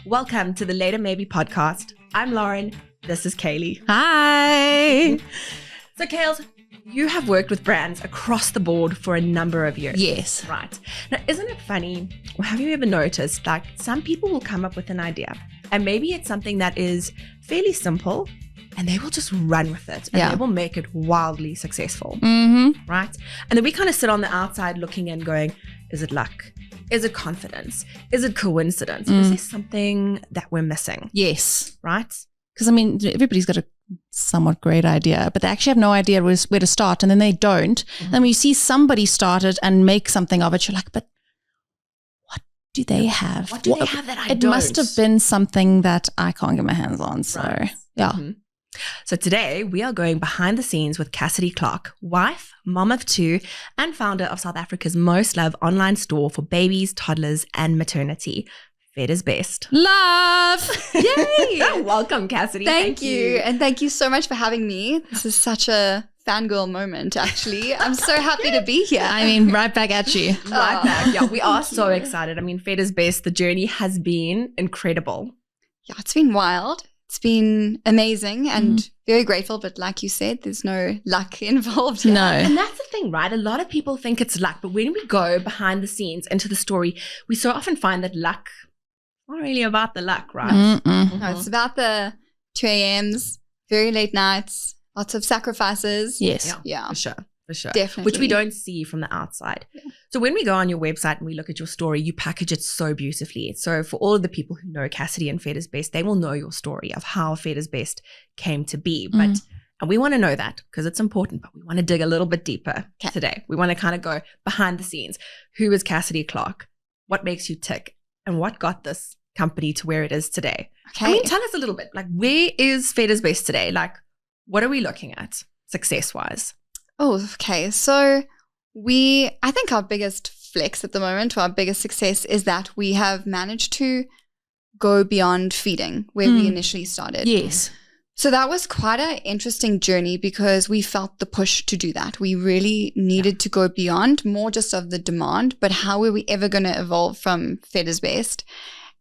Welcome to the Later Maybe podcast. I'm Lauren. This is Kayleigh. Hi. So, Kayleigh, you have worked with brands across the board for a number of years. Yes. Right. Now, isn't it funny, or have you ever noticed, like some people will come up with an idea and maybe it's something that is fairly simple and they will just run with it and they will make it wildly successful. Mm-hmm. Right? And then we kind of sit on the outside looking and going, is it luck? Is it confidence? Is it coincidence? Is there something that we're missing? Yes. Right? Because, I mean, everybody's got a somewhat great idea, but they actually have no idea where to start, and then they don't. Then when you see somebody start it and make something of it, you're like, but what do they have? What do they have that I don't? It must have been something that I can't get my hands on. So, yeah. So today we are going behind the scenes with Cassidy Clarke, wife, mom of two, and founder of South Africa's most loved online store for babies, toddlers, and maternity. Fed is best. Love! Yay! Welcome, Cassidy. Thank you. And thank you so much for having me. This is such a fangirl moment, actually. I'm so happy to be here. I mean, right back at you. Right back. Yeah, we are so excited. I mean, Fed is best. The journey has been incredible. Yeah, it's been wild. It's been amazing and very grateful. But like you said, there's no luck involved here. No. And that's the thing, right? A lot of people think it's luck. But when we go behind the scenes into the story, we so often find that luck not really about the luck, right? No, it's about the 2 a.m.s, very late nights, lots of sacrifices. Yes. Yeah. For sure. Definitely. Which we don't see from the outside. Yeah. So when we go on your website and we look at your story, you package it so beautifully. So for all of the people who know Cassidy and Fed is Best, they will know your story of how Fed is Best came to be. And we want to know that because it's important, but we want to dig a little bit deeper today. We want to kind of go behind the scenes. Who is Cassidy Clarke? What makes you tick? And what got this company to where it is today? Okay. I mean, tell us a little bit, like, where is Fed is Best today? Like, what are we looking at success-wise? Oh, okay. So I think our biggest flex at the moment, or our biggest success, is that we have managed to go beyond feeding where we initially started. Yes. So that was quite an interesting journey because we felt the push to do that. We really needed to go beyond more just of the demand, but how were we ever going to evolve from Fed is Best?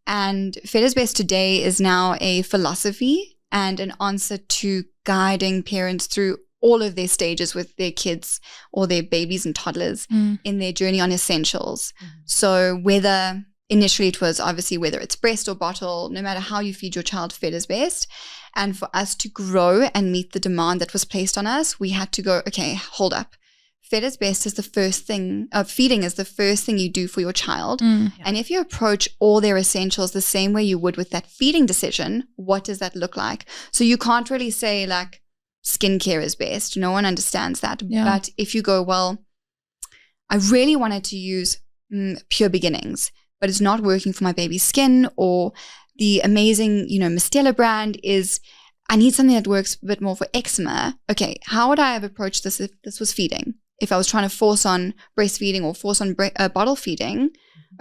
And Fed is Best today is now a philosophy and an answer to guiding parents through all of their stages with their kids or their babies and toddlers in their journey on essentials. So whether initially it was obviously whether it's breast or bottle, no matter how you feed your child, Fed is Best. And for us to grow and meet the demand that was placed on us, we had to go, okay, hold up. Fed is Best is the first thing, feeding is the first thing you do for your child. And if you approach all their essentials the same way you would with that feeding decision, what does that look like? So you can't really say like, skincare is best. No one understands that. Yeah. But if you go, well, I really wanted to use Pure Beginnings, but it's not working for my baby's skin, or the amazing, Hillebrand is, I need something that works a bit more for eczema. Okay, how would I have approached this if this was feeding? If I was trying to force on breastfeeding or force on bottle feeding,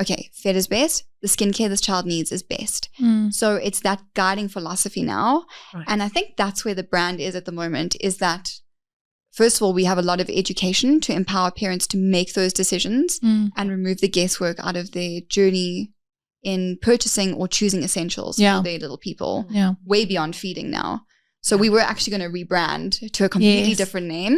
okay, Fed is best. The skincare this child needs is best. So it's that guiding philosophy now. Right. And I think that's where the brand is at the moment, is that, first of all, we have a lot of education to empower parents to make those decisions and remove the guesswork out of their journey in purchasing or choosing essentials for their little people, way beyond feeding now. So we were actually going to rebrand to a completely different name.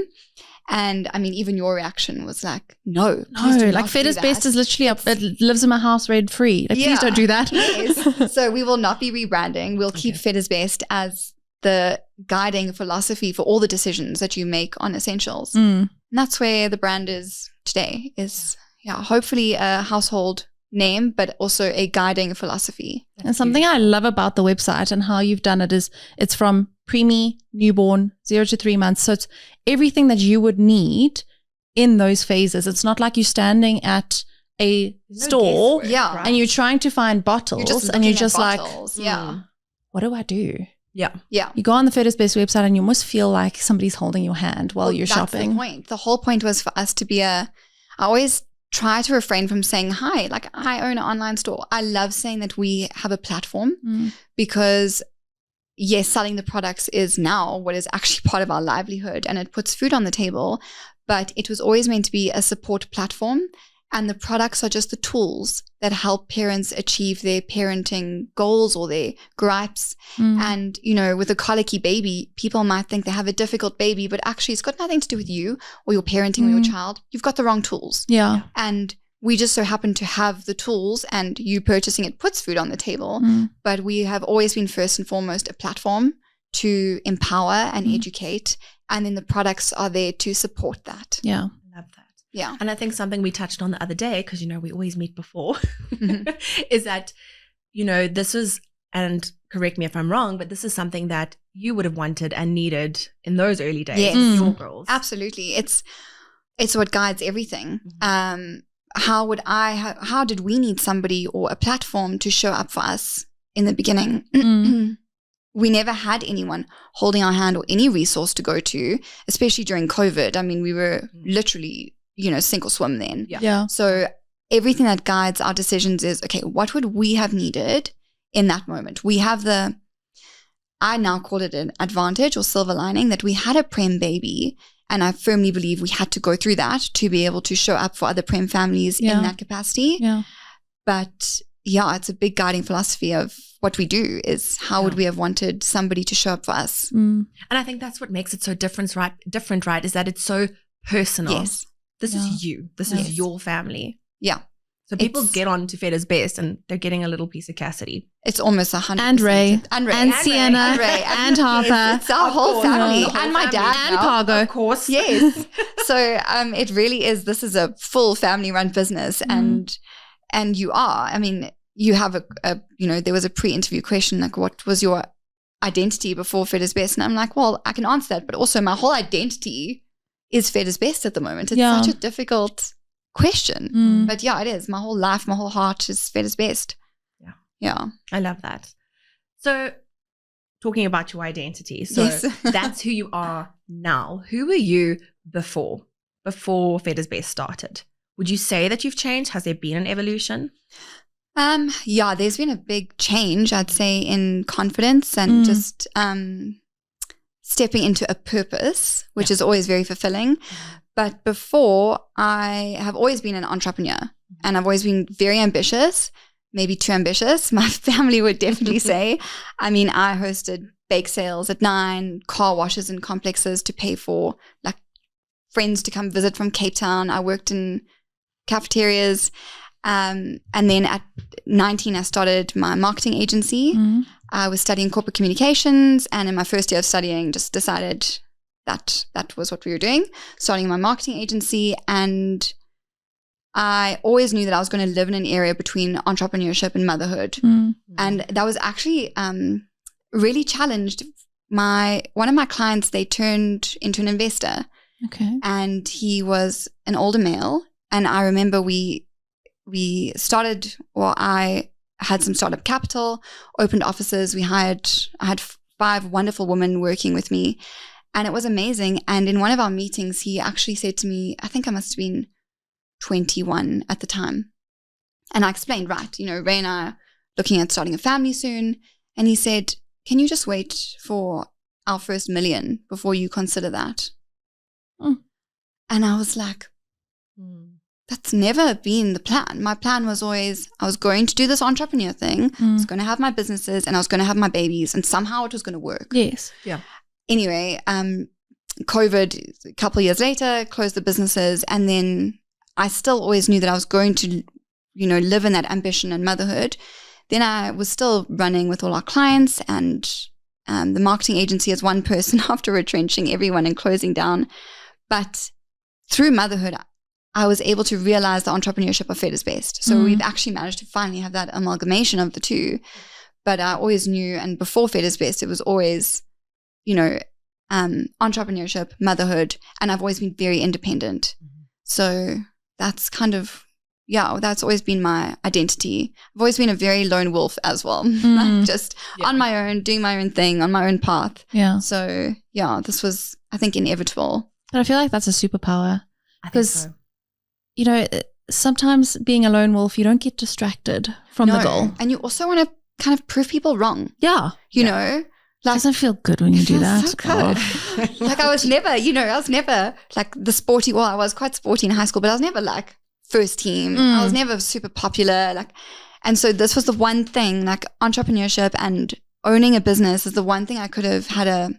And I mean, even your reaction was like, no, like Fed is Best is literally up. It lives in my house rent free. Like, please don't do that. Yes. So we will not be rebranding. We'll keep Fed is Best as the guiding philosophy for all the decisions that you make on essentials. And that's where the brand is today, is hopefully a household name, but also a guiding philosophy. And something I love about the website and how you've done it is it's from preemie, newborn, 0 to 3 months. So it's everything that you would need in those phases. It's not like you're standing at a store and you're trying to find bottles and you're just like, what do I do? Yeah. You go on the Fed is Best website and you almost feel like somebody's holding your hand while you're shopping. That's the point. The whole point was for us to be I always try to refrain from saying, hi, like I own an online store. I love saying that we have a platform because yes, selling the products is now what is actually part of our livelihood and it puts food on the table, but it was always meant to be a support platform And the products are just the tools that help parents achieve their parenting goals or their gripes. And, you know, with a colicky baby, people might think they have a difficult baby, but actually it's got nothing to do with you or your parenting or your child. You've got the wrong tools. Yeah. And we just so happen to have the tools, and you purchasing it puts food on the table. But we have always been first and foremost a platform to empower and educate. And then the products are there to support that. Yeah. I love that. Yeah. And I think something we touched on the other day, because, you know, we always meet before, is that, you know, this was, and correct me if I'm wrong, but this is something that you would have wanted and needed in those early days. Yes. With your girls. Absolutely. It's what guides everything. How did we need somebody or a platform to show up for us in the beginning? We never had anyone holding our hand or any resource to go to, especially during COVID. I mean, we were literally, you know, sink or swim then. Yeah. So everything that guides our decisions is, okay, what would we have needed in that moment? We have I now call it an advantage or silver lining that we had a prem baby. And I firmly believe we had to go through that to be able to show up for other prem families in that capacity. Yeah. But yeah, it's a big guiding philosophy of what we do is how would we have wanted somebody to show up for us? And I think that's what makes it so different, right? Is that it's so personal. Yes. This is you. This is your family. Yeah. So people get on to Fedda's Best and they're getting a little piece of Cassidy. It's almost 100%. And Ray. And Sienna. And Harper. Yes, it's our whole family. Yeah. And my dad And now. Cargo. Of course. Yes. So it really is, this is a full family run business. And you are, I mean, you have you know, there was a pre-interview question, like, what was your identity before Fedda's Best? And I'm like, well, I can answer that. But also my whole identity is Fedda's Best at the moment. It's such a difficult question. But yeah, it is. My whole life, my whole heart is Fedda's Best. Yeah. Yeah. I love that. So talking about your identity. So that's who you are now. Who were you before Fedda's Best started? Would you say that you've changed? Has there been an evolution? Yeah, there's been a big change, I'd say, in confidence and just stepping into a purpose, which is always very fulfilling. But before, I have always been an entrepreneur and I've always been very ambitious, maybe too ambitious. My family would definitely say. I mean, I hosted bake sales at 9, car washes and complexes to pay for like friends to come visit from Cape Town. I worked in cafeterias. And then at 19, I started my marketing agency. I was studying corporate communications, and in my first year of studying, just decided that was what we were doing, starting my marketing agency. And I always knew that I was going to live in an area between entrepreneurship and motherhood. And that was actually really challenged. One of my clients, they turned into an investor. Okay. And he was an older male. And I remember we started, well, I had some startup capital, opened offices. I had 5 wonderful women working with me, and it was amazing. And in one of our meetings, he actually said to me, I think I must have been 21 at the time. And I explained, right, you know, Ray and I are looking at starting a family soon. And he said, can you just wait for our first $1 million before you consider that? And I was like, that's never been the plan. My plan was always, I was going to do this entrepreneur thing. I was going to have my businesses and I was going to have my babies, and somehow it was going to work. Yes. Yeah. Anyway, COVID, a couple of years later, closed the businesses. And then I still always knew that I was going to, you know, live in that ambition and motherhood. Then I was still running with all our clients, and the marketing agency as one person after retrenching everyone and closing down. But through motherhood, I was able to realize the entrepreneurship of Fedda's Best. So we've actually managed to finally have that amalgamation of the two. But I always knew, and before Fedda's Best, it was always, you know, entrepreneurship, motherhood, and I've always been very independent. So that's kind of, that's always been my identity. I've always been a very lone wolf as well, like just on my own, doing my own thing, on my own path. Yeah. So this was, I think, inevitable. But I feel like that's a superpower. I think so. You know, sometimes being a lone wolf, you don't get distracted from the goal. And you also want to kind of prove people wrong. Yeah. You know? Like, doesn't feel good when you do that. So good. Like I was never like the sporty, well, I was quite sporty in high school, but I was never like first team. I was never super popular. And so this was the one thing, like entrepreneurship and owning a business is the one thing I could have had a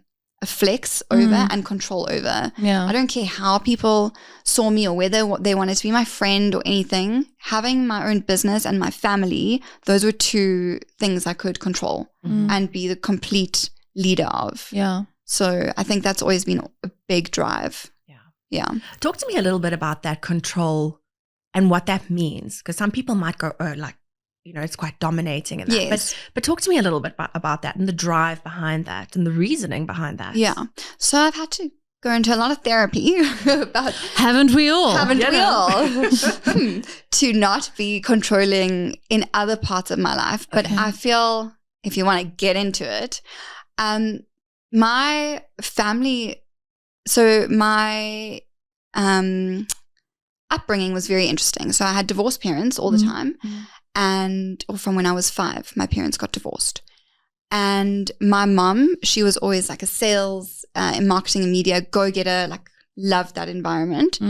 flex over and control over. Yeah. I don't care how people saw me or whether they wanted to be my friend or anything. Having my own business and my family, those were two things I could control and be the complete leader of. Yeah. So I think that's always been a big drive. Yeah. Talk to me a little bit about that control and what that means, because some people might go, oh, like, you know, it's quite dominating and that. Yes. But talk to me a little bit about that and the drive behind that and the reasoning behind that. Yeah. So I've had to go into a lot of therapy about Haven't we all? To not be controlling in other parts of my life. But I feel, if you want to get into it, my family, so my upbringing was very interesting. So I had divorced parents all the time. Or from when I was 5, my parents got divorced. And my mom, she was always like a sales in marketing and media go-getter, like loved that environment.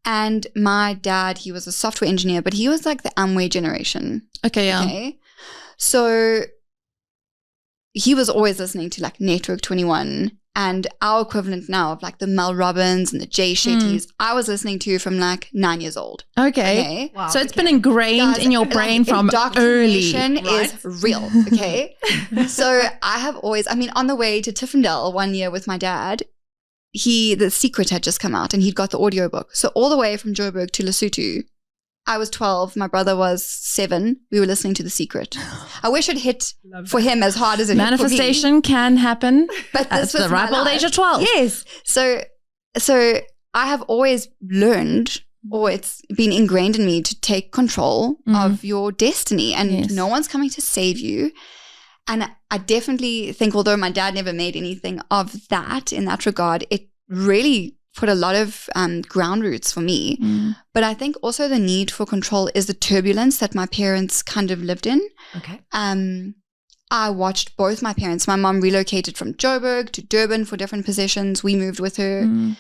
And my dad, he was a software engineer, but he was like the Amway generation. Okay. So he was always listening to like Network 21 and our equivalent now of like the Mel Robbins and the Jay Shettys. I was listening to from like 9 years old. Okay. Wow. So it's been ingrained in your brain from early. Is real. Okay. So I have always, I mean, on the way to Tiffindale one year with my dad, The Secret had just come out and he'd got the audiobook. So all the way from Joburg to Lesotho, I was 12, my brother was 7. We were listening to The Secret. I wish it hit for him as hard as it Manifestation hit for me. can happen but this at was the ripe old age of 12. Yes. So I have always learned, or it's been ingrained in me, to take control of your destiny, and no one's coming to save you. And I definitely think, although my dad never made anything of that in that regard, it really put a lot of ground roots for me. But I think also the need for control is the turbulence that my parents kind of lived in. Okay. I watched both my parents. My mom relocated from Joburg to Durban for different positions. We moved with her.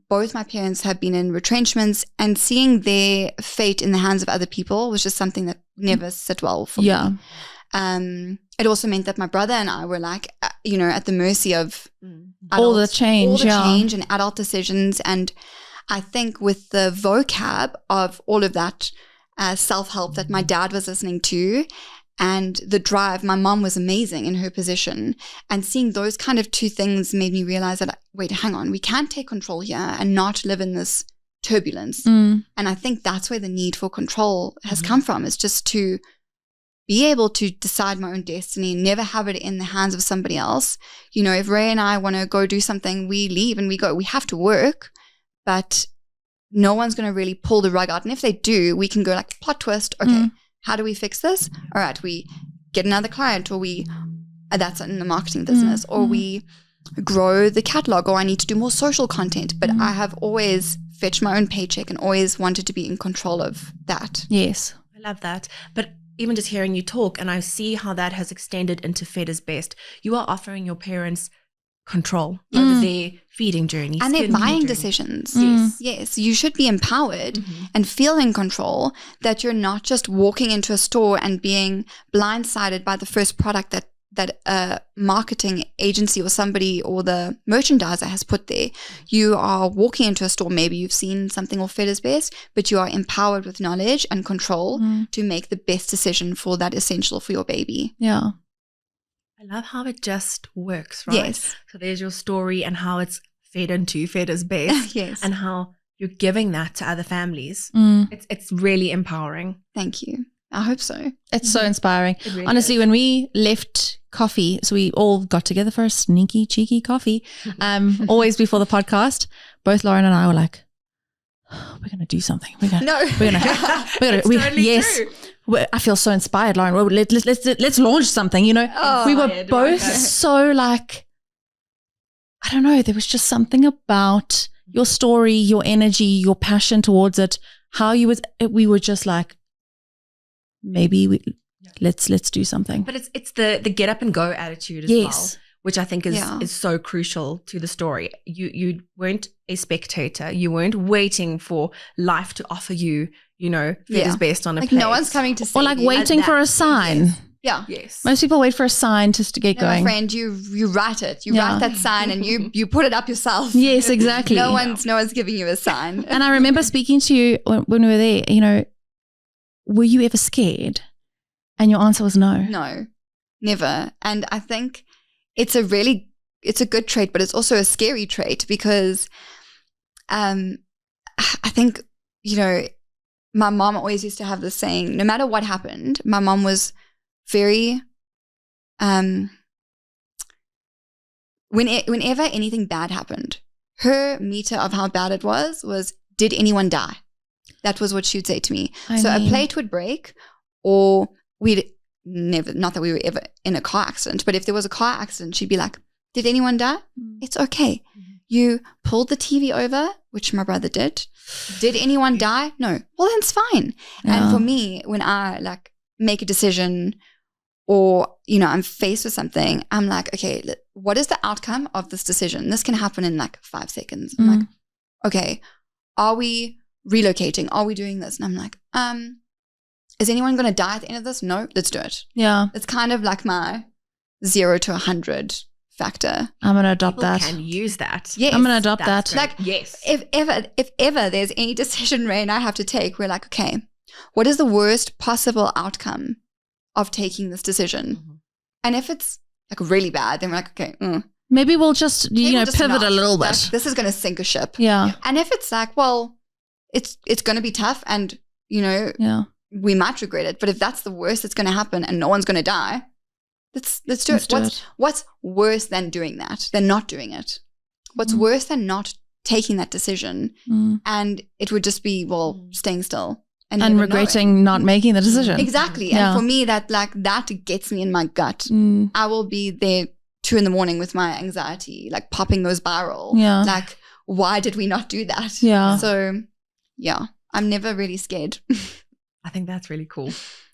Both my parents have been in retrenchments, and seeing their fate in the hands of other people was just something that never sit well for me. It also meant that my brother and I were like, you know, at the mercy of all the change and adult decisions. And I think with the vocab of all of that self-help that my dad was listening to and the drive, my mom was amazing in her position. And seeing those kind of two things made me realize that, wait, hang on, we can't take control here and not live in this turbulence. And I think that's where the need for control has come from, is just to be able to decide my own destiny, never have it in the hands of somebody else. You know, if Ray and I want to go do something, we leave and we go. We have to work, but no one's going to really pull the rug out. And if they do, we can go like, plot twist. Okay, how do we fix this? All right, we get another client, or we, that's in the marketing business, or we grow the catalog, or I need to do more social content. But I have always fetched my own paycheck and always wanted to be in control of that. Yes. I love that. But even just hearing you talk, and I see how that has extended into Fed is Best, you are offering your parents control over their feeding journey and their buying decisions. Yes, you should be empowered and feel in control, that you're not just walking into a store and being blindsided by the first product that a marketing agency or somebody or the merchandiser has put there. You are walking into a store, maybe you've seen something off Fed is Best, but you are empowered with knowledge and control to make the best decision for that essential for your baby. Yeah. I love how it just works, right? Yes. So there's your story and how it's fed into Fed is Best. Yes. And how you're giving that to other families. It's really empowering. Thank you. I hope so. It's so inspiring. It really Honestly, is. when we left coffee, so we all got together for a sneaky, cheeky coffee, always before the podcast, both Lauren and I were like, we're going to do something. We're going Totally true. I feel so inspired, Lauren. Well, let's launch something, you know. We were both so like, I don't know, there was just something about your story, your energy, your passion towards it, how we were just like, maybe let's do something. But it's the get up and go attitude as well. which I think is so crucial to the story. You weren't a spectator. You weren't waiting for life to offer you, feathers based on a plate. No one's coming to see or waiting for a sign. Yes. Yeah. Yes. Most people wait for a sign just to get going. My friend, you write it. You write that sign and you put it up yourself. Yes, exactly. No one's giving you a sign. And I remember speaking to you when we were there, were you ever scared? And your answer was no. No, never. And I think it's a good trait, but it's also a scary trait because I think, my mom always used to have this saying, no matter what happened, my mom was very, whenever anything bad happened, her meter of how bad it was, did anyone die? That was what she would say to me. A plate would break, or we'd never, not that we were ever in a car accident, but if there was a car accident, she'd be like, did anyone die? It's okay. You pulled the TV over, which my brother did. Did anyone die? No. Well, then it's fine. Yeah. And for me, when I make a decision or, I'm faced with something, I'm like, okay, what is the outcome of this decision? This can happen in 5 seconds. I'm like, okay, are we relocating? Are we doing this? And I'm like, is anyone going to die at the end of this? No, let's do it. Yeah. It's kind of like my 0 to 100 factor. I'm going to adopt People that. can use that. Yes. I'm going to adopt that. Great. Yes. If ever there's any decision, Ray and I have to take, we're like, okay, what is the worst possible outcome of taking this decision? Mm-hmm. And if it's really bad, then we're like, okay, maybe we'll just, maybe we'll just pivot not. a little bit. This is going to sink a ship. Yeah. And if it's well, it's going to be tough and, Yeah. we might regret it. But if that's the worst that's going to happen and no one's going to die, let's do it. What's worse than doing that, than not doing it? What's worse than not taking that decision? And it would just be, staying still. And regretting not making the decision. Exactly. Yeah. And for me, that gets me in my gut. I will be there 2 a.m. with my anxiety, popping those spiral. Yeah. Why did we not do that? Yeah. So, yeah, I'm never really scared. I think that's really cool.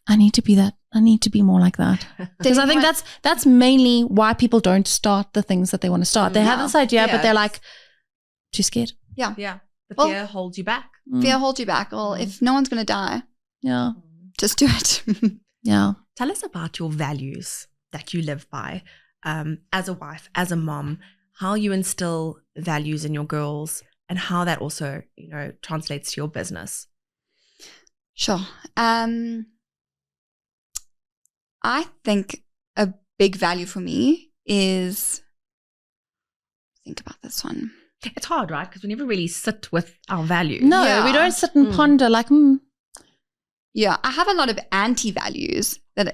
I need to be that. I need to be more like that. Because I think that's mainly why people don't start the things that they want to start. They have this idea, but they're too scared. Yeah. Yeah. The fear holds you back. Fear holds you back. Well, if no one's going to die, yeah, just do it. Yeah. Tell us about your values that you live by as a wife, as a mom, how you instill values in your girls and how that also, translates to your business. Sure. I think a big value for me is, think about this one. It's hard, right? Because we never really sit with our values. No, we don't sit and ponder Yeah, I have a lot of anti-values that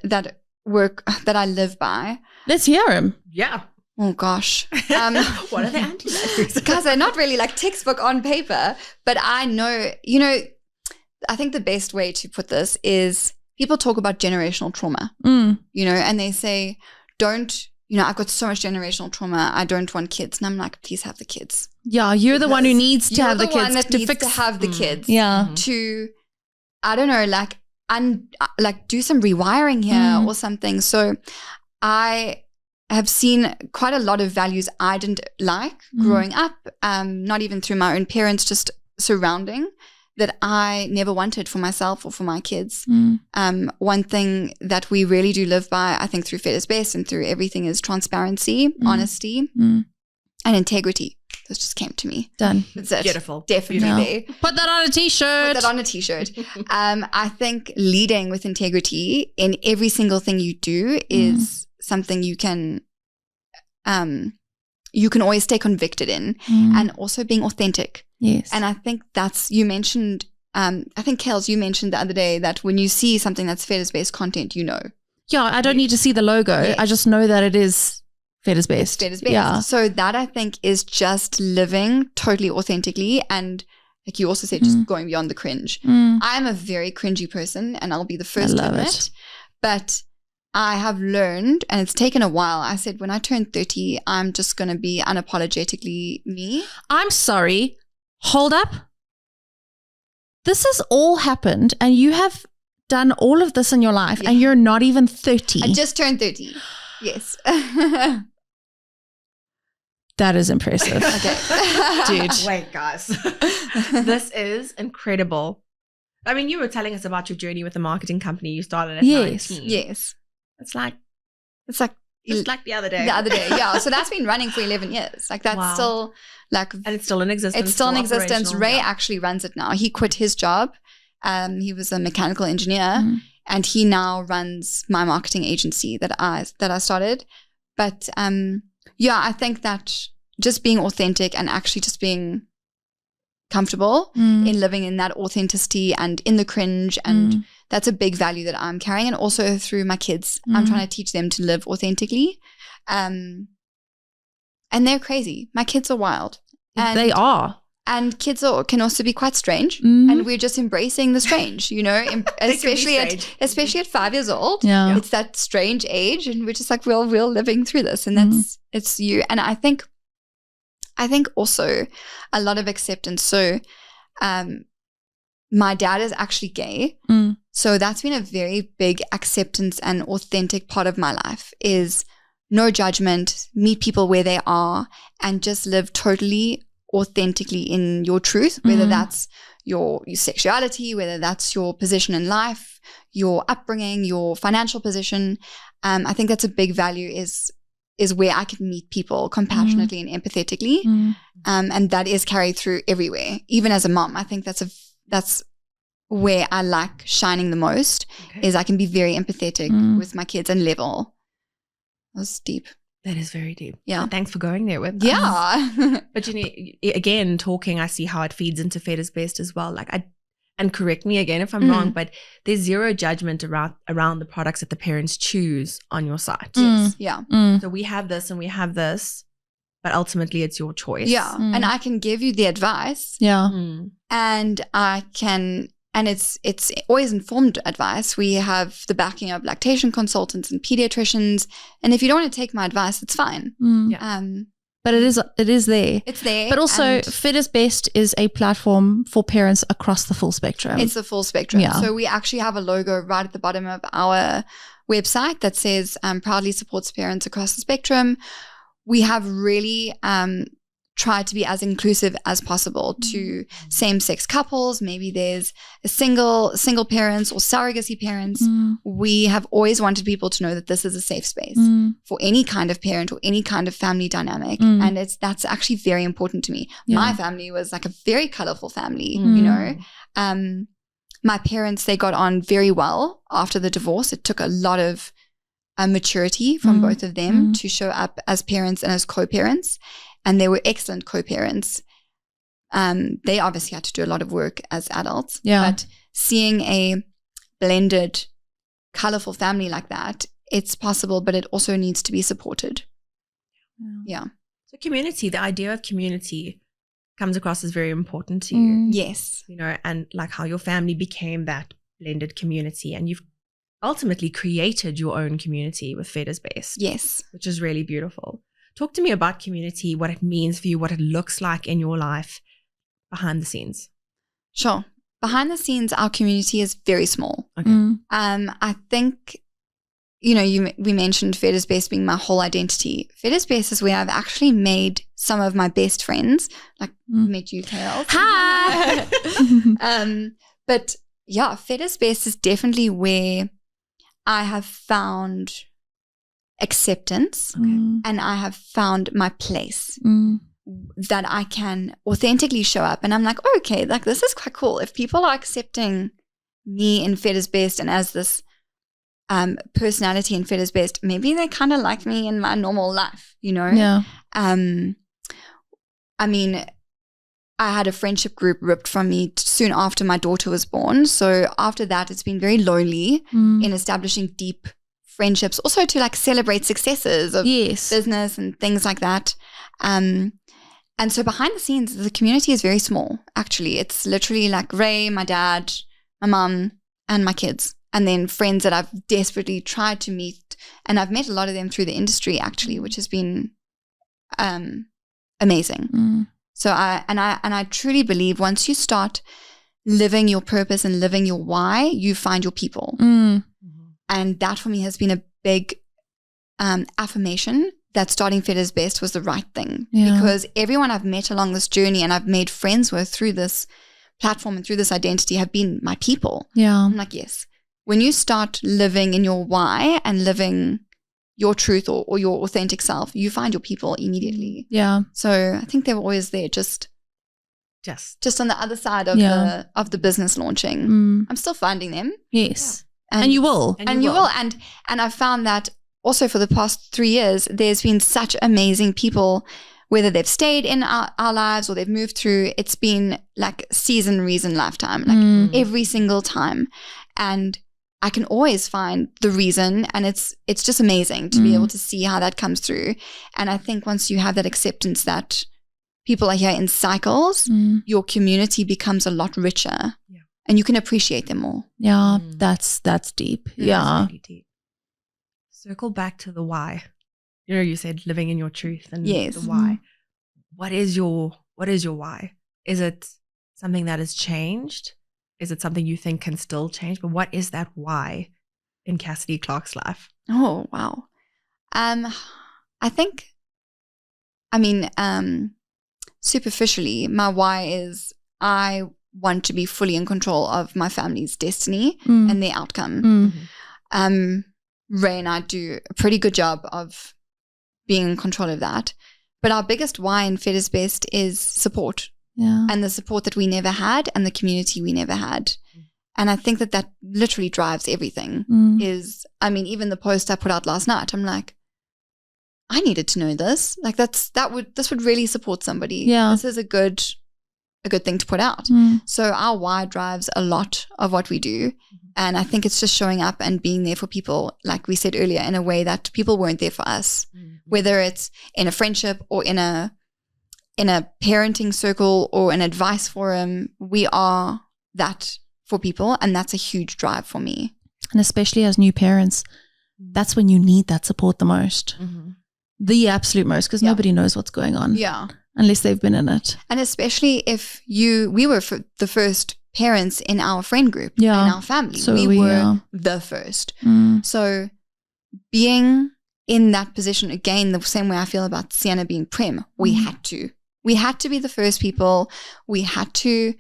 I live by. Let's hear them. Yeah. Oh gosh. What are the anti-values? Because they're not really textbook on paper, but I know, I think the best way to put this is people talk about generational trauma, and they say, I've got so much generational trauma. I don't want kids. And I'm like, please have the kids. Yeah, you're the one who needs to have the kids. You're the one that to needs fix. to have the kids. Yeah. To, I don't know, do some rewiring here or something. So I have seen quite a lot of values I didn't like growing up, not even through my own parents, just surrounding, that I never wanted for myself or for my kids. One thing that we really do live by, I think through Feathers Best and through everything, is transparency, honesty, and integrity. This just came to me. Done. That's it. Beautiful. Definitely. Yeah. Put that on a t-shirt. Put that on a t-shirt. I think leading with integrity in every single thing you do is something you can always stay convicted in, and also being authentic. Yes. And I think you mentioned, I think Kels, you mentioned the other day that when you see something that's Feathers-based content, Yeah, I don't need to see the logo. Yes. I just know that it is Feathers-based. Feathers-based. Yeah. So that, I think, is just living totally authentically, and like you also said, just going beyond the cringe. I am a very cringy person, and I'll be the first to admit it. But I have learned, and it's taken a while. I said, when I turn 30, I'm just going to be unapologetically me. I'm sorry. Hold up. This has all happened, and you have done all of this in your life, and you're not even 30. I just turned 30. Yes. That is impressive. Okay. Dude. Wait, guys. This is incredible. I mean, you were telling us about your journey with the marketing company you started at Yes. 19. Yes. It's like Just like the other day. The other day, yeah. So that's been running for 11 years. Like that's Wow. still like, And it's still in existence. it's still in existence. operational. Ray Yeah. actually runs it now. He quit his job. He was a mechanical engineer, and he now runs my marketing agency that I started. But yeah, I think that just being authentic and actually just being comfortable in living in that authenticity and in the cringe, and that's a big value that I'm carrying. And also through my kids, I'm trying to teach them to live authentically. And they're crazy. My kids are wild. And They are. And kids can also be quite strange, and we're just embracing the strange, you know, especially at 5 years old. Yeah. It's that strange age, and we're just like, we're living through this, and it's you. And I think also a lot of acceptance. So, my dad is actually gay, so that's been a very big acceptance and authentic part of my life. Is no judgment, meet people where they are, and just live totally authentically in your truth, whether that's your sexuality, whether that's your position in life, your upbringing, your financial position. I think that's a big value is where I can meet people compassionately and empathetically. And that is carried through everywhere. Even as a mom, I think that's where I like shining the most, is I can be very empathetic with my kids and level. That was deep. That is very deep. Yeah. And thanks for going there with us. Yeah. But you know, again, talking, I see how it feeds into Fed is Best as well. Like and correct me again if I'm wrong, but there's zero judgment around the products that the parents choose on your site. Yes. Yeah. So we have this and we have this, but ultimately it's your choice. Yeah. And I can give you the advice. Yeah. And I can, and it's always informed advice. We have the backing of lactation consultants and pediatricians. And if you don't want to take my advice, it's fine. But it is there. It's there. But also, Fed is Best is a platform for parents across the full spectrum. It's the full spectrum. Yeah. So we actually have a logo right at the bottom of our website that says proudly supports parents across the spectrum. We have really tried to be as inclusive as possible to same-sex couples. Maybe there's a single parents or surrogacy parents. We have always wanted people to know that this is a safe space for any kind of parent or any kind of family dynamic. And that's actually very important to me. Yeah. My family was like a very colorful family, you know. My parents, they got on very well after the divorce. It took a lot of maturity from both of them to show up as parents and as co-parents. And they were excellent co-parents. They obviously had to do a lot of work as adults. Yeah. But seeing a blended, colorful family like that, it's possible, but it also needs to be supported. Yeah. So community, the idea of community comes across as very important to you. Yes. You know, and like how your family became that blended community, and you've ultimately created your own community with Fed is Best. Yes. Which is really beautiful. Talk to me about community, what it means for you, what it looks like in your life behind the scenes. Sure. Behind the scenes, our community is very small. Okay. I think, you know, we mentioned Fed is Best being my whole identity. Fed is Best is where I've actually made some of my best friends, like met you, Kayleigh. Hi. But yeah, Fed is Best is definitely where I have found acceptance and I have found my place that I can authentically show up. And I'm like, oh, okay, like this is quite cool. If people are accepting me in Fed is Best and as this personality in Fed is Best, maybe they kind of like me in my normal life, you know? Yeah. I mean, I had a friendship group ripped from me soon after my daughter was born. So after that, it's been very lonely in establishing deep friendships, also to like celebrate successes of business and things like that. And so behind the scenes, the community is very small, actually. It's literally like Ray, my dad, my mom, and my kids. And then friends that I've desperately tried to meet. And I've met a lot of them through the industry, actually, which has been amazing. So I truly believe once you start living your purpose and living your why, you find your people. And that for me has been a big affirmation that starting Feathers Best was the right thing, because everyone I've met along this journey and I've made friends with through this platform and through this identity have been my people. Yeah. I'm like, yes, when you start living in your why and living your truth or your authentic self, you find your people immediately. Yeah. So I think they were always there, just on the other side of the business launching. I'm still finding them. Yes. And you will. And you will. And I've found that also for the past 3 years, there's been such amazing people, whether they've stayed in our lives or they've moved through. It's been like season, reason, lifetime, like every single time. And I can always find the reason, and it's just amazing to be able to see how that comes through. And I think once you have that acceptance that people are here in cycles, your community becomes a lot richer, and you can appreciate them more. Yeah, that's deep. That's really deep. Circle back to the why. You know, you said living in your truth and the why. What is your why? Is it something that has changed? Is it something you think can still change? But what is that why in Cassidy Clarke's life? Oh, wow. Superficially, my why is I want to be fully in control of my family's destiny and their outcome. Ray and I do a pretty good job of being in control of that. But our biggest why in Feathers Best is support. Yeah. And the support that we never had and the community we never had. And I think that literally drives everything. Even the post I put out last night, I'm like, I needed to know this. Like this would really support somebody. Yeah. This is a good thing to put out. So our why drives a lot of what we do. And I think it's just showing up and being there for people, like we said earlier, in a way that people weren't there for us, whether it's in a friendship or in a parenting circle or an advice forum. We are that for people, and that's a huge drive for me. And especially as new parents, that's when you need that support the most. The absolute most, because nobody knows what's going on. Yeah. Unless they've been in it. And especially if we were the first parents in our friend group, in our family. So we were the first. So being in that position, again, the same way I feel about Sienna being prem, we had to be the first people. We had to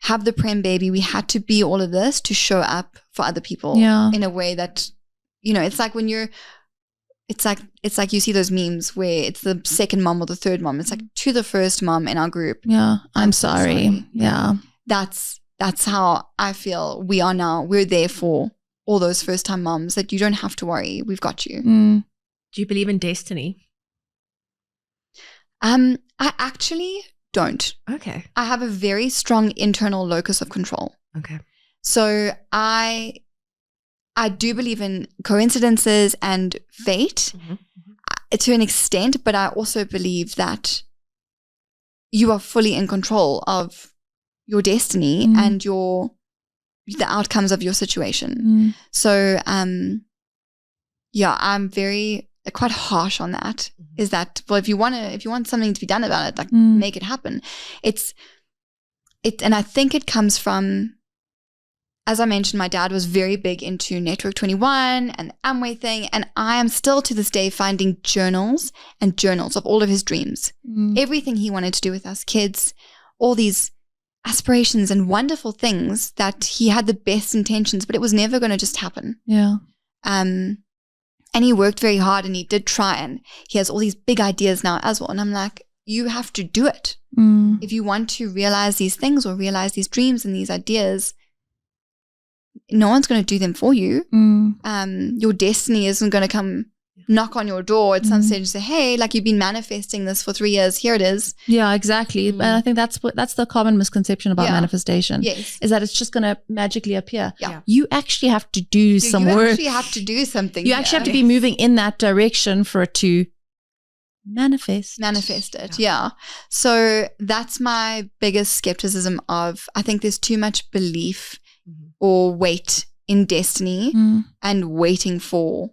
have the prem baby. We had to be all of this to show up for other people in a way that, it's like when you're, it's like you see those memes where it's the second mom or the third mom. It's like to the first mom in our group. Yeah, I'm sorry. Yeah. That's how I feel we are now. We're there for all those first time moms that you don't have to worry. We've got you. Do you believe in destiny? I actually don't. Okay. I have a very strong internal locus of control. Okay. So I do believe in coincidences and fate to an extent, but I also believe that you are fully in control of your destiny and the outcomes of your situation. So, I'm very quite harsh on that. Is that, well, if you want something to be done about it, like make it happen. And I think it comes from, as I mentioned, my dad was very big into Network 21 and the Amway thing. And I am still to this day finding journals of all of his dreams. Everything he wanted to do with us kids, all these aspirations and wonderful things that he had the best intentions, but it was never going to just happen. Yeah. And he worked very hard and he did try, and he has all these big ideas now as well. And I'm like, you have to do it. If you want to realize these things or realize these dreams and these ideas, no one's going to do them for you. Your destiny isn't going to come knock on your door at some stage and say, hey, like you've been manifesting this for 3 years. Here it is. Yeah, exactly. And I think that's the common misconception about manifestation. Yes. Is that it's just going to magically appear. Yeah. You actually have to do some work. You actually have to do something. You actually have to be moving in that direction for it to manifest it. Yeah. So that's my biggest skepticism of, I think there's too much belief or weight in destiny and waiting for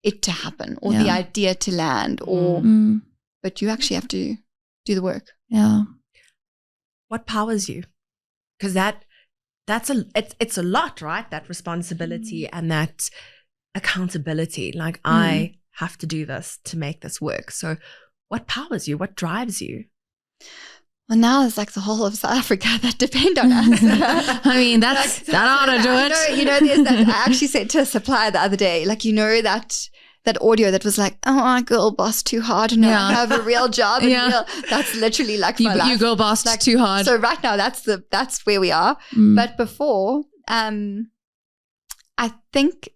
it to happen or the idea to land but you actually have to do the work. Yeah. What powers you? Because it's a lot, right? That responsibility and that accountability. Like I have to do this to make this work. So what powers you? What drives you? Well, now it's like the whole of South Africa that depend on us. I mean, that ought to do it. There's that. I actually said to a supplier the other day, like, that audio that was like, oh, my girl boss too hard. No, I have a real job. And that's literally like my life. You girl boss too hard. So right now, that's where we are. But before, I think,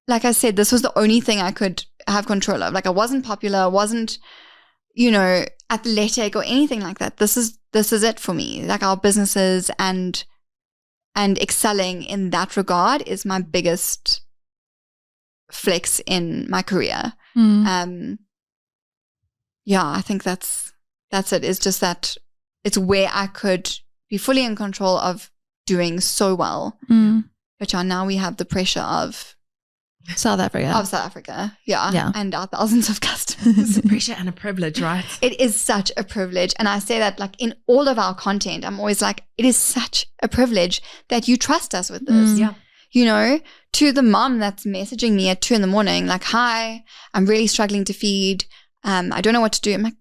like I said, this was the only thing I could have control of. Like, I wasn't popular, I wasn't, athletic or anything like that. This is it for me. Like, our businesses and excelling in that regard is my biggest flex in my career. I think that's it. It's just that it's where I could be fully in control of doing so well. But now we have the pressure of South Africa. Yeah. And our thousands of customers. It's a pressure and a privilege, right? It is such a privilege. And I say that, like, in all of our content, I'm always like, it is such a privilege that you trust us with this. Yeah. To the mom that's messaging me at 2 a.m, like, hi, I'm really struggling to feed. I don't know what to do. I'm like,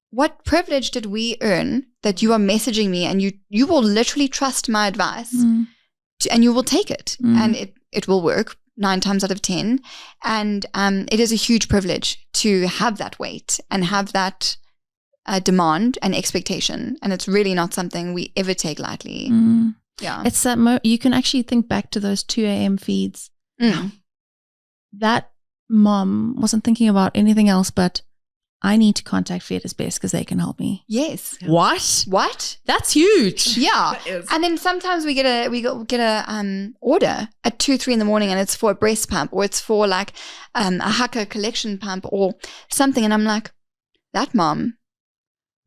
what privilege did we earn that you are messaging me and you will literally trust my advice and you will take it and it will work 9 times out of 10. And it is a huge privilege to have that weight and have that demand and expectation. And it's really not something we ever take lightly. Yeah. It's that you can actually think back to those 2 a.m. feeds. That mom wasn't thinking about anything else but, I need to contact Fetus Best because they can help me. Yes. What? That's huge. Yeah. And then sometimes we get a order at 2-3 in the morning, and it's for a breast pump, or it's for like a Haka collection pump or something. And I'm like, that mom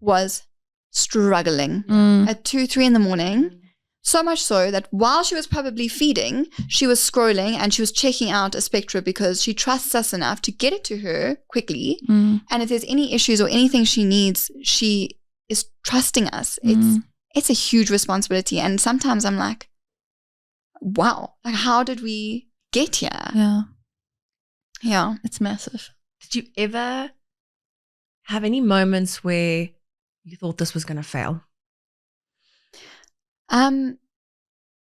was struggling at 2-3 in the morning. So much so that while she was probably feeding, she was scrolling and she was checking out a Spectra because she trusts us enough to get it to her quickly. And if there's any issues or anything she needs, she is trusting us. It's a huge responsibility. And sometimes I'm like, wow, like, how did we get here? Yeah. It's massive. Did you ever have any moments where you thought this was going to fail?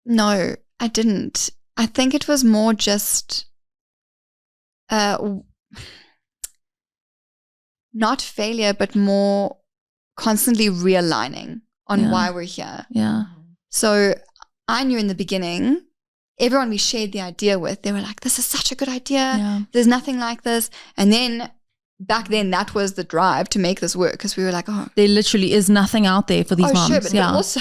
No, I didn't. I think it was more just not failure, but more constantly realigning on why we're here. Yeah. So I knew in the beginning, everyone we shared the idea with, they were like, this is such a good idea. There's nothing like this. And then back then, that was the drive to make this work, because we were like, oh, there literally is nothing out there for these moms. Sure, but also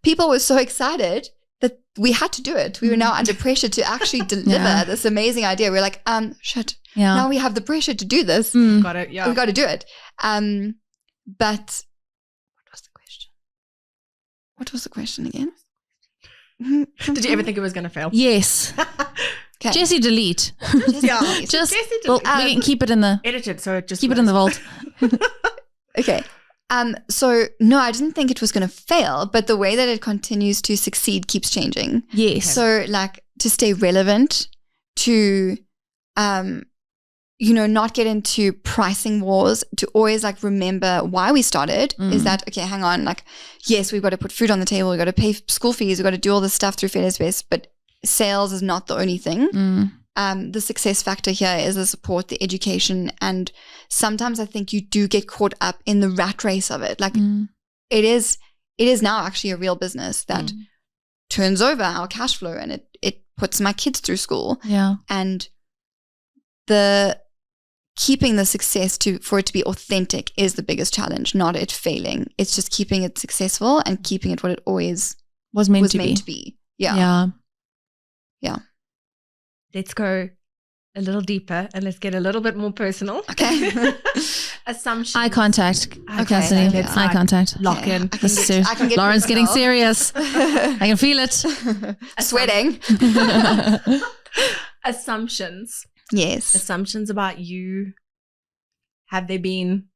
people were so excited that we had to do it. We were now under pressure to actually deliver this amazing idea. We were like, now we have the pressure to do this. Got it. Yeah, we got to do it. But what was the question again? Did you ever think it was going to fail? Yes. Okay. Jesse, delete. Just we can keep it in the edited, so just keep it in the vault. Okay. So no, I didn't think it was going to fail, but the way that it continues to succeed keeps changing. Yes. So, like, to stay relevant, to not get into pricing wars, to always like remember why we started is that, okay, hang on, like, yes, we've got to put food on the table, we've got to pay school fees, we've got to do all this stuff through Fetus Best, but sales is not the only thing. The success factor here is the support, the education, and sometimes I think you do get caught up in the rat race of it. Like it is now actually a real business that turns over our cash flow, and it puts my kids through school. Yeah. And the keeping the success for it to be authentic is the biggest challenge, not it failing. It's just keeping it successful and keeping it what it always was meant to be. Yeah. Yeah. Let's go a little deeper and let's get a little bit more personal. Okay. Assumptions. Eye contact. Okay. Let's eye contact. Lock in. This is serious. Lauren's getting serious. I can feel it. Sweating. Assumptions. Yes. Assumptions about you. Have they been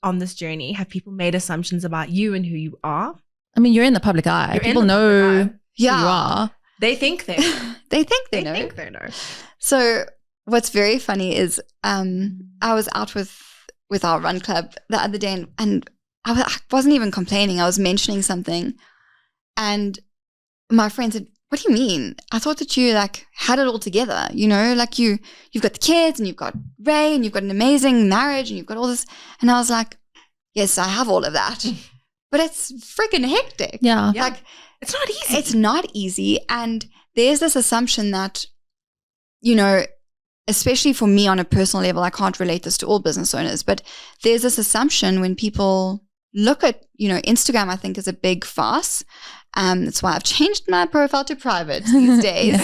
on this journey? Have people made assumptions about you and who you are? I mean, you're in the public eye. People know who you are. They think they know. They think they know. Think they know. So what's very funny is I was out with our run club the other day, and I wasn't even complaining. I was mentioning something, and my friend said, "What do you mean? I thought that you like had it all together. You know, like you've got the kids, and you've got Ray, and you've got an amazing marriage, and you've got all this." And I was like, "Yes, I have all of that, but it's freaking hectic. Yeah. Like it's not easy. It's not easy." And there's this assumption that, you know, especially for me on a personal level, I can't relate this to all business owners, but there's this assumption when people look at, you know, Instagram, I think is a big farce. That's why I've changed my profile to private these days.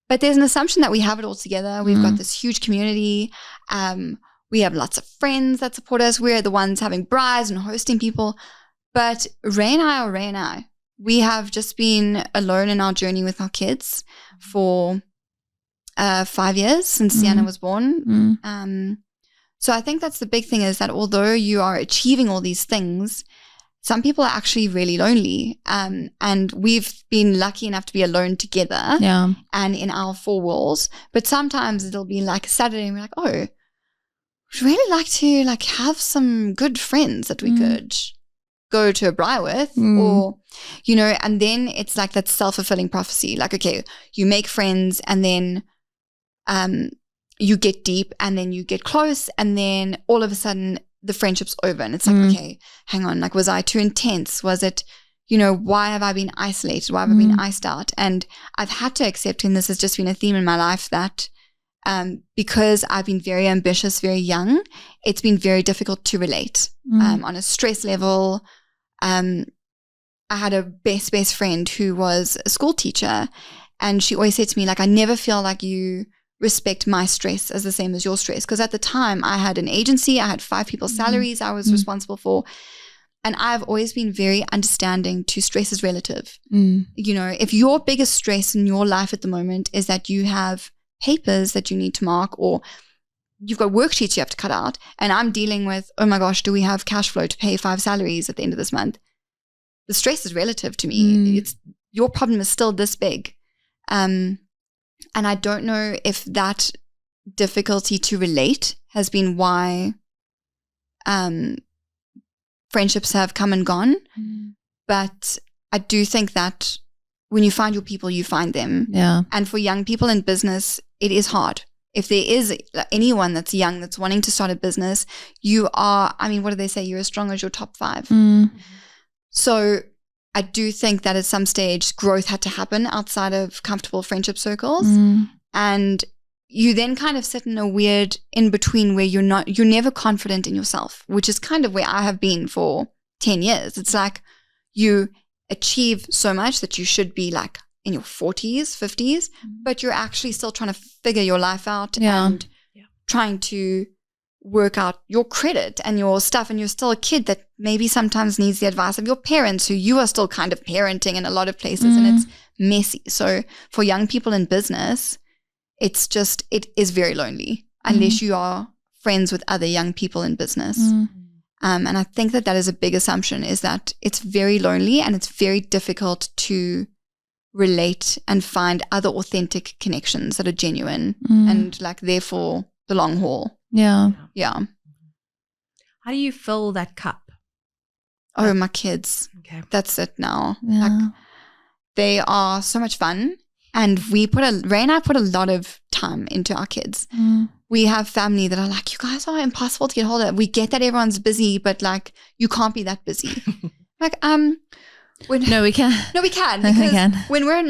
But there's an assumption that we have it all together. We've got this huge community. We have lots of friends that support us. We're the ones having brides and hosting people. But Ray and I. We have just been alone in our journey with our kids for 5 years since Sienna was born. So I think that's the big thing, is that although you are achieving all these things, some people are actually really lonely. And we've been lucky enough to be alone together and in our four walls. But sometimes it'll be like Saturday and we're like, oh, we'd really like to like have some good friends that we could go to a braai with, or, you know, and then it's like that self-fulfilling prophecy. Like, okay, you make friends and then you get deep and then you get close and then all of a sudden the friendship's over and it's like, okay, hang on, like, was I too intense? Was it, you know, why have I been isolated? Why have I been iced out? And I've had to accept, and this has just been a theme in my life, that because I've been very ambitious, very young, it's been very difficult to relate on a stress level. I had a best friend who was a school teacher, and she always said to me, like, I never feel like you respect my stress as the same as your stress. Because at the time I had an agency, I had 5 people's salaries I was responsible for. And I've always been very understanding to stress is relative. You know, if your biggest stress in your life at the moment is that you have papers that you need to mark, or you've got worksheets you have to cut out, and I'm dealing with, oh my gosh, do we have cash flow to pay 5 salaries at the end of this month? The stress is relative to me. It's your problem is still this big. And I don't know if that difficulty to relate has been why friendships have come and gone. But I do think that when you find your people, you find them. Yeah. And for young people in business, it is hard. If there is anyone that's young that's wanting to start a business, you are, I mean, what do they say? You're as strong as your top 5. So I do think that at some stage growth had to happen outside of comfortable friendship circles. And you then kind of sit in a weird in between where you're never confident in yourself, which is kind of where I have been for 10 years. It's like you achieve so much that you should be like in your 40s, 50s, but you're actually still trying to figure your life out and trying to work out your credit and your stuff, and you're still a kid that maybe sometimes needs the advice of your parents, who you are still kind of parenting in a lot of places, and it's messy. So for young people in business, it is very lonely unless you are friends with other young people in business. And I think that is a big assumption, is that it's very lonely and it's very difficult to relate and find other authentic connections that are genuine and like therefore the long haul. Yeah. How do you fill that cup? Oh, my kids. Okay. That's it now. Yeah. Like, they are so much fun. And Ray and I put a lot of time into our kids. We have family that are like, you guys are impossible to get hold of. We get that everyone's busy, but like, you can't be that busy. Like, no, we can. No, we can. Because when we're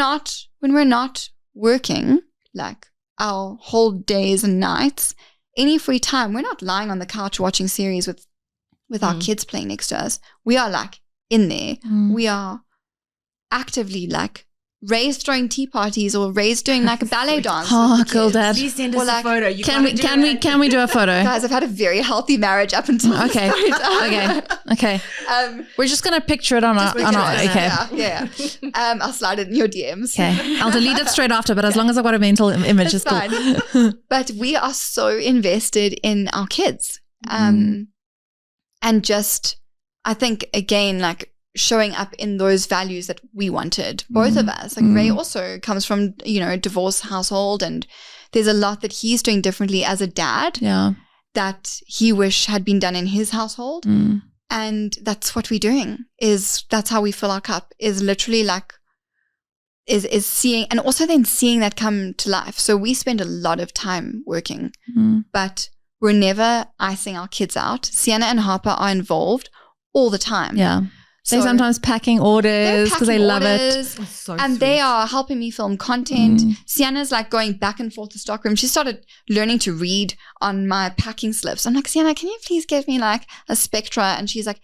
not working, like our whole days and nights, any free time, we're not lying on the couch watching series with our kids playing next to us. We are like in there. We are actively like Ray's throwing tea parties, or Ray's doing like a ballet dance. Oh, cool, Dad. Please send us a photo. Can we do a photo? Guys, I've had a very healthy marriage up until okay. We're just gonna picture it on our. Yeah. I'll slide it in your DMs. Okay, I'll delete it straight after. But as long as I've got a mental image, it's fine. But we are so invested in our kids, and just I think again like showing up in those values that we wanted, both of us. Like Ray also comes from, a divorce household, and there's a lot that he's doing differently as a dad that he wish had been done in his household. And that's what we're doing, that's how we fill our cup, is literally like, is seeing, and also then seeing that come to life. So we spend a lot of time working, but we're never icing our kids out. Sienna and Harper are involved all the time. Yeah. They're sometimes packing orders because they love it. So and sweet. they are helping me film content. Sienna's like going back and forth to Stockroom. She started learning to read on my packing slips. I'm like, Sienna, can you please give me like a spectra? And she's like,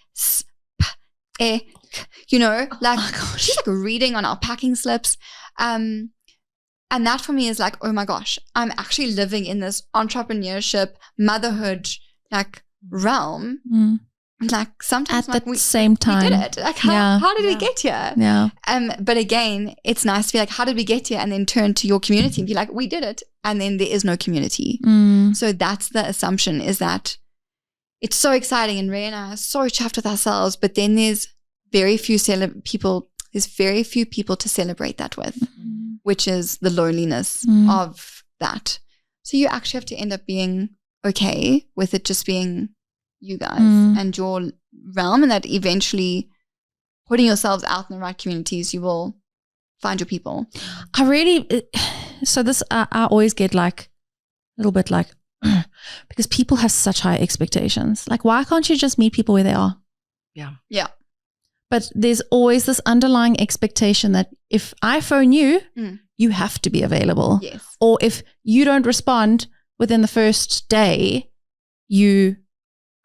you know, like she's like reading on our packing slips. And that for me is like, oh my gosh, I'm actually living in this entrepreneurship, motherhood like realm. Like sometimes at the same time we did it. Like how did we get here? Yeah. But again, it's nice to be like, how did we get here? And then turn to your community and be like, we did it. And then there is no community. So that's the assumption, is that it's so exciting and Ray and I are so chuffed with ourselves, but then there's very few people to celebrate that with, which is the loneliness of that. So you actually have to end up being okay with it just being you guys and your realm, and that eventually putting yourselves out in the right communities, you will find your people. I always get like a little bit like, because people have such high expectations. Like, why can't you just meet people where they are? Yeah. But there's always this underlying expectation that if I phone you, you have to be available. Yes. Or if you don't respond within the first day, you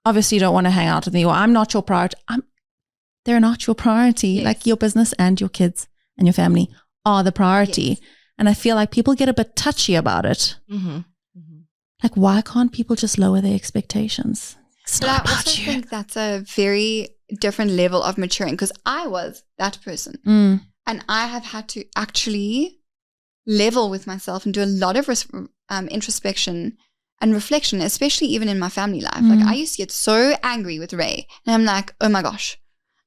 obviously don't want to hang out with me, or I'm not your priority. They're not your priority. Yes. Like your business and your kids and your family are the priority. Yes. And I feel like people get a bit touchy about it. Like, why can't people just lower their expectations? It's not about I also you. think that's a very different level of maturing, because I was that person. And I have had to actually level with myself and do a lot of introspection and reflection, especially even in my family life. Like, I used to get so angry with Ray, and I'm like, oh my gosh,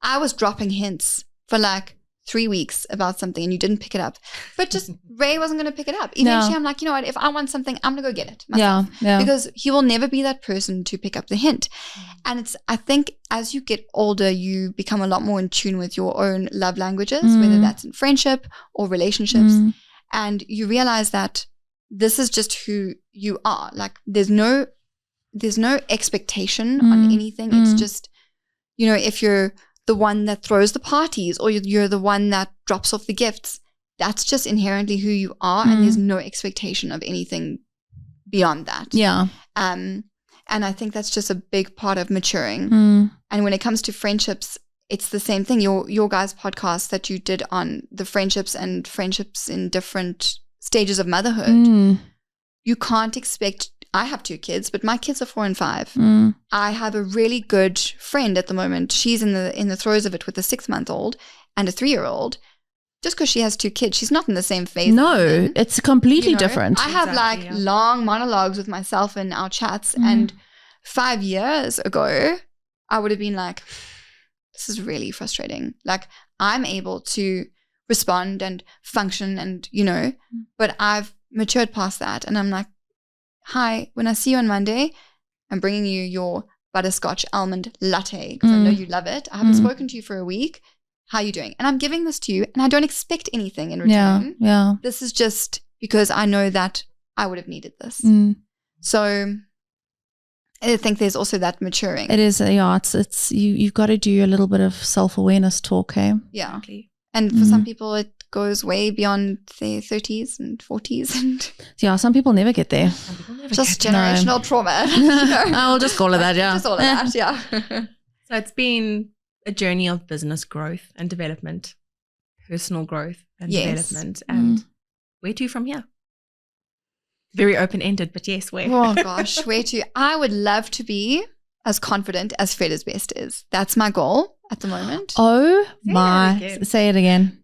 I was dropping hints for like 3 weeks about something and you didn't pick it up. But just Ray wasn't going to pick it up. Eventually I'm like, you know what, if I want something, I'm going to go get it myself. Yeah. Because he will never be that person to pick up the hint. And I think as you get older, you become a lot more in tune with your own love languages, whether that's in friendship or relationships. And you realize that this is just who you are. Like, there's no expectation on anything. It's just, you know, if you're the one that throws the parties or you're the one that drops off the gifts, that's just inherently who you are. And there's no expectation of anything beyond that. Yeah. And I think that's just a big part of maturing. And when it comes to friendships, it's the same thing. Your guys' podcast that you did on the friendships in different stages of motherhood, you can't expect. I have 2 kids, but my kids are 4 and 5. I have a really good friend at the moment. She's in the throes of it with a 6-month-old and a 3-year-old. Just because she has 2 kids, she's not in the same phase. No, it's completely different. I have long monologues with myself in our chats, and 5 years ago, I would have been like, this is really frustrating. Like, I'm able to respond and function and, you know, but I've matured past that. And I'm like, hi, when I see you on Monday, I'm bringing you your butterscotch almond latte because I know you love it. I haven't spoken to you for a week. How are you doing? And I'm giving this to you, and I don't expect anything in return. Yeah. This is just because I know that I would have needed this. So I think there's also that maturing. It is, it's you've got to do a little bit of self-awareness talk, hey? Yeah. Exactly. And for some people, it goes way beyond their 30s and 40s. And yeah, some people never get there. just generational trauma. I'll just call it that, yeah. Just all of that, yeah. So it's been a journey of business growth and development, personal growth and development. And where to from here? Very open-ended, but yes, where? Oh gosh, where to? I would love to be as confident as Feda's Best is. That's my goal at the moment. Oh say it again.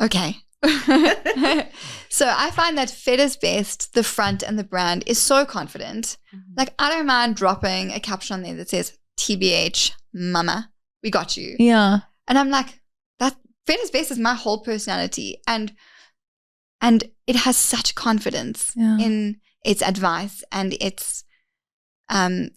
Okay. So I find that Feda's Best, the front and the brand, is so confident. Like, I don't mind dropping a caption on there that says, TBH, mama, we got you. Yeah. And I'm like, that Feda's Best is my whole personality. And And it has such confidence in its advice and its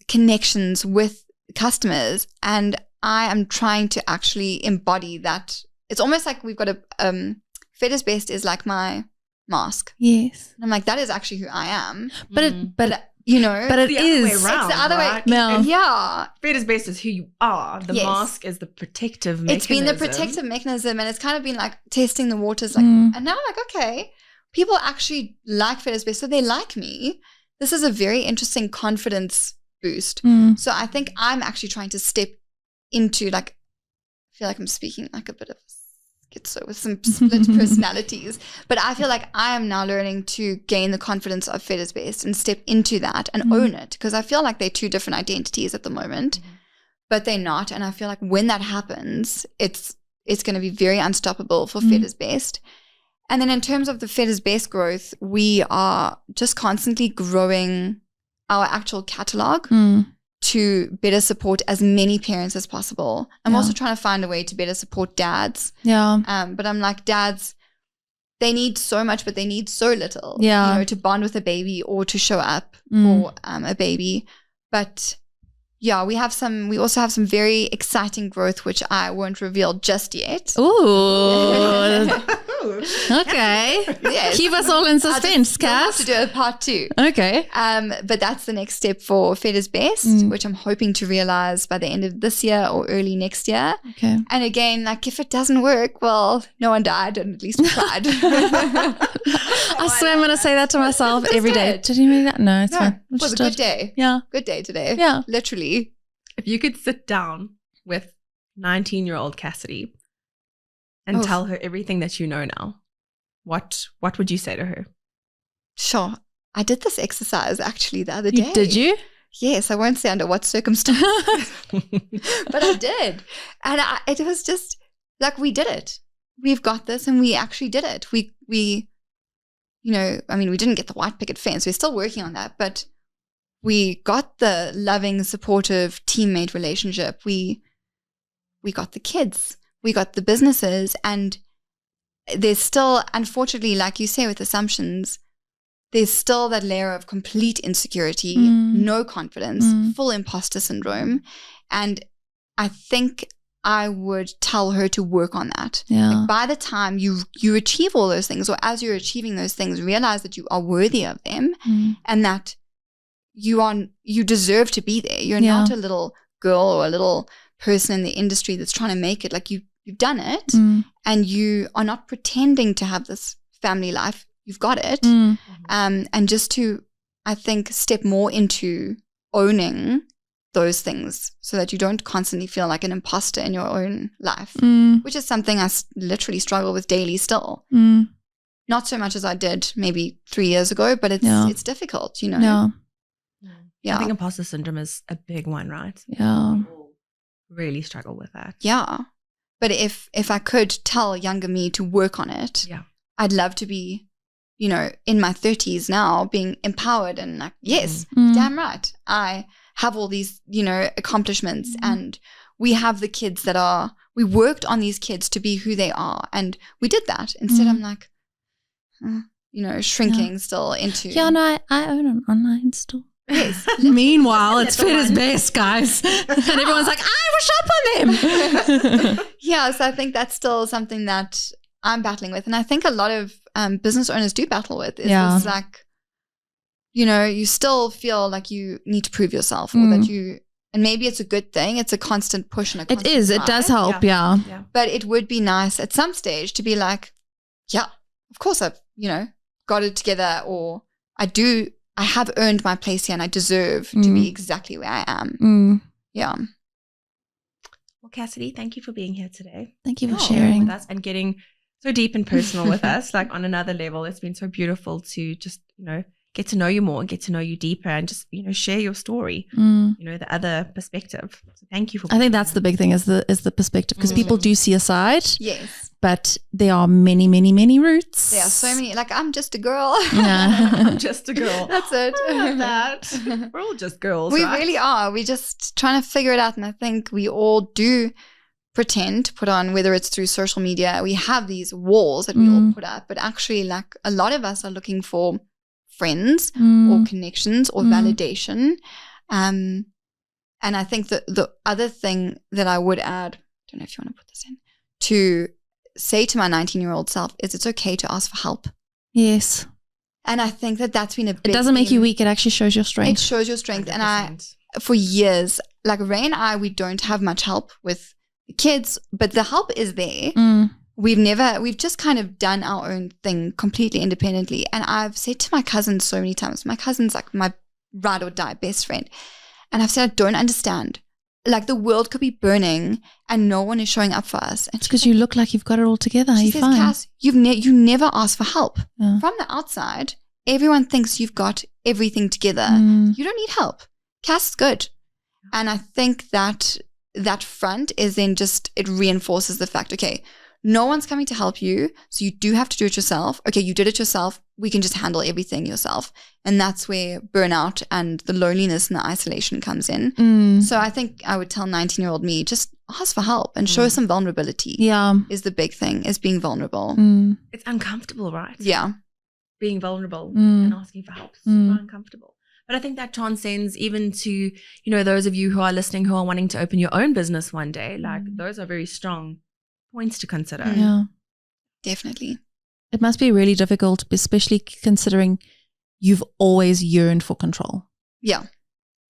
connections with customers. And I am trying to actually embody that. It's almost like we've got a Feathers Best is like my mask. Yes. And I'm like, that is actually who I am. But it is. It's the other way. No. Yeah. Feathers Best is who you are. The mask is the protective mechanism. It's been the protective mechanism, and it's kind of been like testing the waters. Like, and now I'm like, okay, people actually like Feathers Best, so they like me. This is a very interesting confidence boost. So I think I'm actually trying to step into, like, I feel like I'm speaking like a bit of schizo with some split personalities, but I feel like I am now learning to gain the confidence of Feathers Best and step into that and own it, because I feel like they're two different identities at the moment, but they're not. And I feel like when that happens, it's going to be very unstoppable for Feathers Best. And then in terms of the Feathers Best growth, we are just constantly growing our actual catalog to better support as many parents as possible. I'm also trying to find a way to better support dads. Yeah. But I'm like, dads, they need so much, but they need so little. Yeah. You know, to bond with a baby or to show up for a baby. But yeah, we also have some very exciting growth, which I won't reveal just yet. Ooh. Okay. Yes. Keep us all in suspense, I'll have Cass. to do a part 2. Okay. But that's the next step for Feathers Best, which I'm hoping to realize by the end of this year or early next year. Okay. And again, like, if it doesn't work, well, no one died, and at least we tried. I swear I'm going to say that to myself every day. good. Did you mean that? No, it's fine. It was a good day. Yeah. Good day today. Yeah. Literally. If you could sit down with 19-year-old Cassidy and tell her everything that you know now, what would you say to her? Sure. I did this exercise actually the other day. Did you? Yes. I won't say under what circumstances, but I did. And it was just like, we did it. We've got this, and we actually did it. We, you know, I mean, we didn't get the white picket fence. We're still working on that, but we got the loving, supportive teammate relationship. We got the kids. We got the businesses. And there's still, unfortunately, like you say with assumptions, there's still that layer of complete insecurity, no confidence, full imposter syndrome. And I think I would tell her to work on that. Yeah. Like, by the time you achieve all those things, or as you're achieving those things, realize that you are worthy of them, and that you deserve to be there. You're not a little girl or a little person in the industry that's trying to make it. Like, you've done it, and you are not pretending to have this family life. You've got it. And just to, I think, step more into owning those things, so that you don't constantly feel like an imposter in your own life, which is something I literally struggle with daily still. Not so much as I did maybe 3 years ago, but it's difficult, you know. I think imposter syndrome is a big one, right? Yeah. People really struggle with that. Yeah. But if I could tell younger me to work on it, I'd love to be, you know, in my 30s now, being empowered and like, yes, damn right. I have all these, you know, accomplishments, and we have the kids we worked on these kids to be who they are. And we did that. Instead, I'm like, you know, shrinking still into. Yeah, no, I own an online store. Yes. Meanwhile, it's Feathers Best, guys. And everyone's like, I will shop on them. Yeah, so I think that's still something that I'm battling with. And I think a lot of business owners do battle with. Is this, like, you know, you still feel like you need to prove yourself, or that you, and maybe it's a good thing. It's a constant push and a constant It does help, yeah. But it would be nice at some stage to be like, yeah, of course I've, you know, got it together, or I have earned my place here, and I deserve to be exactly where I am. Yeah. Well, Cassidy, thank you for being here today. Thank you for sharing with us and getting so deep and personal with us, like on another level. It's been so beautiful to just, you know, get to know you more and get to know you deeper, and just, you know, share your story, you know, the other perspective. So thank you for I think that's the big thing is the perspective, because people do see a side. Yes. But there are many, many, many roots. There are so many. Like, I'm just a girl. Yeah. I'm just a girl. That's it. I love that. We're all just girls, We right? really are. We're just trying to figure it out. And I think we all do pretend, put on, whether it's through social media, we have these walls that we all put up, but actually like a lot of us are looking for friends or connections or validation. And I think that the other thing that I would add, I don't know if you want to put this in, to say to my 19-year-old self is it's okay to ask for help. Yes. And I think that that's been a big It doesn't make you weak. It actually shows your strength. It shows your strength. 100%. And for years, like Ray and I, we don't have much help with the kids, but the help is there. We've just kind of done our own thing completely independently. And I've said to my cousins so many times, my cousin's like my ride or die best friend. And I've said, I don't understand. Like the world could be burning and no one is showing up for us. And It's because you look like you've got it all together. she You're says, fine. Cass, you never ask for help. Yeah. From the outside, everyone thinks you've got everything together. You don't need help. Cass is good. And I think that front is then just, it reinforces the fact, okay, no one's coming to help you, so you do have to do it yourself. Okay, you did it yourself. We can just handle everything yourself. And that's where burnout and the loneliness and the isolation comes in. So I think I would tell 19-year-old me, just ask for help and show some vulnerability. Yeah. Is the big thing, is being vulnerable. It's uncomfortable, right? Yeah. Being vulnerable and asking for help is super uncomfortable. But I think that transcends even to, you know, those of you who are listening who are wanting to open your own business one day. Like those are very strong points to consider. Yeah. Definitely. It must be really difficult, especially considering you've always yearned for control. Yeah.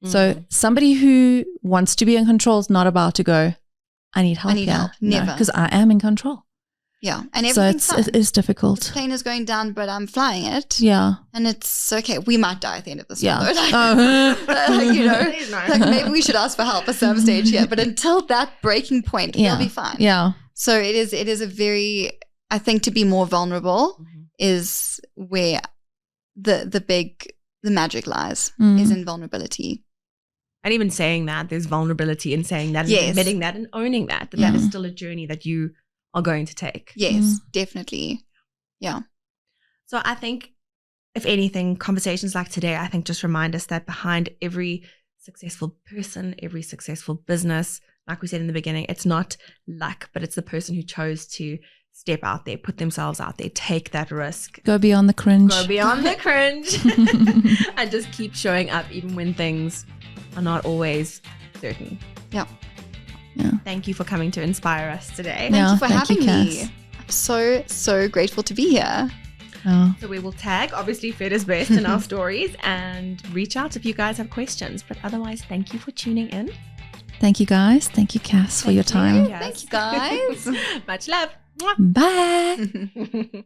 So somebody who wants to be in control is not about to go, I need help. I need help. Never. Because I am in control. Yeah. And So everything's fine. it is difficult. The plane is going down, but I'm flying it. Yeah. And it's okay. We might die at the end of this Yeah. one, though. Oh. You know, Please no. like maybe we should ask for help at some stage here. But until that breaking point, Yeah. we'll be fine. Yeah. So it is a very, I think to be more vulnerable is where the magic lies, is in vulnerability. And even saying that, there's vulnerability in saying that, Yes. and admitting that and owning that that is still a journey that you are going to take. Yes, definitely. Yeah. So I think, if anything, conversations like today, I think just remind us that behind every successful person, every successful business, like we said in the beginning, it's not luck, but it's the person who chose to step out there, put themselves out there, take that risk, Go beyond the cringe. go beyond the cringe, and just keep showing up even when things are not always certain. Yeah. Yeah. Thank you for coming to inspire us today. Yeah. Thank you for having Cass. me. I'm so grateful to be here. Oh. So we will tag, obviously, Feda's Best in our stories and reach out if you guys have questions. But otherwise, thank you for tuning in. Thank you, guys. Thank you, Cass, for your time. Yes. Thank you, guys. Much love. Bye.